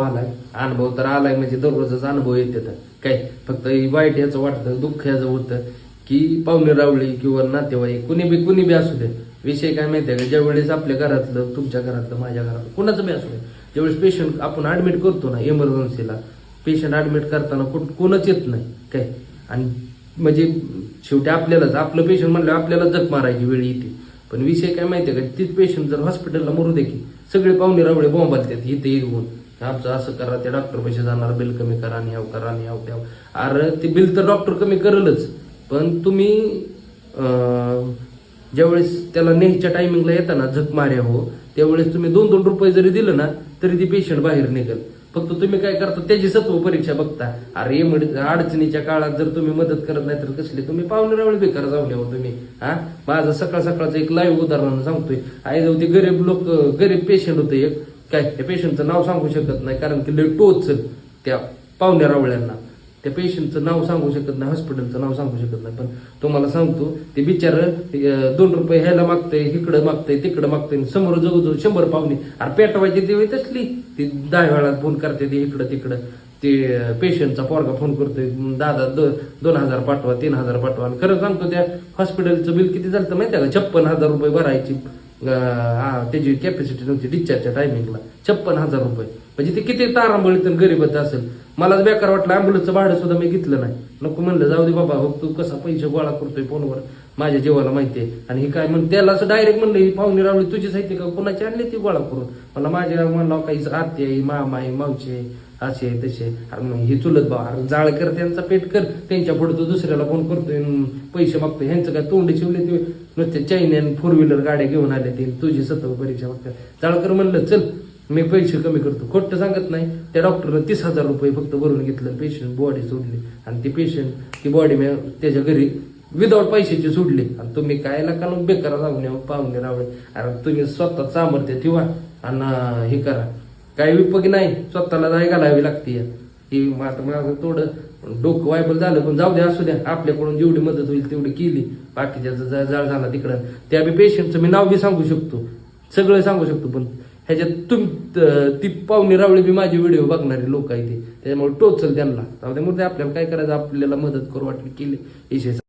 आलाय अनुभव तर आलाय म्हणजे दररोजच अनुभव येते तर काय फक्त वाईट याचं वाटतं दुःख याचं होतं की पाहुणे रावळी किंवा नातेवाईक कुणी बी असू दे विषय काय माहितीये का ज्यावेळेस आपल्या घरातलं तुमच्या घरातलं माझ्या घरातलं कुणाचं बी असू दे ज्यावेळेस पेशंट आपण ऍडमिट करतो ना इमर्जन्सीला पेशंट ऍडमिट करताना कोणच येत नाही काय आणि म्हणजे शेवटी आपल्यालाच आपलं पेशंट म्हणलं आपल्याला जग मारायची वेळ येते पण विषय काय माहितीये का तीच पेशंट जर हॉस्पिटलला मरू दे की सगळे पाहुणे रावळे बोंबालतात इथे येऊन आमचं असं करा त्या डॉक्टर पैसे जाणार बिल कमी करा आणि ह्याव करा आणि ह्याव त्याव अरे ते बिल तर डॉक्टर कमी करेलच पण तुम्ही ज्यावेळेस त्याला न्यायच्या टायमिंगला येताना झक मार्या हो त्यावेळेस तुम्ही 2-2 रुपये जरी दिलं ना तरी ती पेशंट बाहेर निघेल फक्त तुम्ही काय करता त्याची सत्व परीक्षा बघता अरे अडचणीच्या काळात जर तुम्ही मदत करत नाही तर कसली तुम्ही पाहुणे रावळे बेकार जाऊन यावं तुम्ही हा माझं सकाळचं एक लाईव्ह उदाहरण सांगतोय आई जाऊ ते गरीब पेशंट होते एक काय त्या पेशंटचं नाव सांगू शकत नाही कारण की लय टोच त्या पाहुण्या रावळ्यांना त्या पेशंटचं नाव सांगू शकत नाही हॉस्पिटलचं नाव सांगू शकत नाही पण तुम्हाला सांगतो ते बिचार 2 रुपये ह्याला मागतंय इकडं मागतंय तिकडं मागतंय समोर जवळजवळ 100 पाहुणे अरे पेटवायची ती तसली ती 10 वेळा फोन करते ते इकडं तिकडं ते पेशंटचा पोरगा फोन करतोय दादा 2000 पाठवा 3000 पाठवा आणि खरं सांगतो त्या हॉस्पिटलचं बिल किती झालं माहिती आहे का 56,000 रुपये भरायची त्याची कॅपॅसिटी नव्हती डिस्चार्जच्या टायमिंगला 56,000 रुपये म्हणजे ते किती तारांबळीत गरीबच असेल मलाच बेकार वाटलं अँब्युलन्सचं भाडं सुद्धा मी घेतलं नाही नको म्हणलं जाऊ दे बाबा हो तू कसा पैसे गोळा करतोय फोनवर माझ्या जीवाला माहितीये आणि हे काय त्याला असं डायरेक्ट म्हणलं ही पाहुणे रावळी तुझीच आहे का कोणाची आणली ती गोळा करून मला माझ्या म्हणलं काही आत्या आहे मामा आहे मावशी आहे असे तसे अरे मग ही चुलत बा अरे जाळ कर त्यांचा पेट कर त्यांच्या पुढे तो दुसऱ्याला फोन करतोय पैसे मागतोय ह्यांचं काय तोंडी शिवले ते नुसते चायनीयन 4-व्हीलर गाड्या घेऊन आले ते तुझी सत्व परीक्षा बघतात जाळकर म्हणलं चल मी पैसे कमी करतो खोटं सांगत नाही त्या डॉक्टरनं 30,000 रुपये फक्त भरून घेतलं पेशंट बॉडी सोडली आणि ती पेशंट ती बॉडी त्याच्या घरी विदाऊट पैशाची सोडली आणि तुम्ही काय लाका बेकार जाऊन पाहुणे रावळे अरे तुम्ही स्वतः सामर्थ्य ठेवा आणि हे करा काही विपकी नाही स्वतःला जाय घालावी लागते ही आता माझं थोडं डोकं वायबल झालं पण जाऊ द्या असू द्या आपल्याकडून जेवढी मदत होईल तेवढी केली बाकीच्या जाळ झाला तिकडं त्या बी पेशंटचं मी नाव बी सांगू शकतो सगळं सांगू शकतो पण ह्याच्यात ती पाहुणे रावळी बी माझे व्हिडिओ बघणारे लोक आहे ते त्याच्यामुळे टोचल त्यांना त्यामुळे आपल्याला काय करायचं आपल्याला मदत करू वाटली केली विषय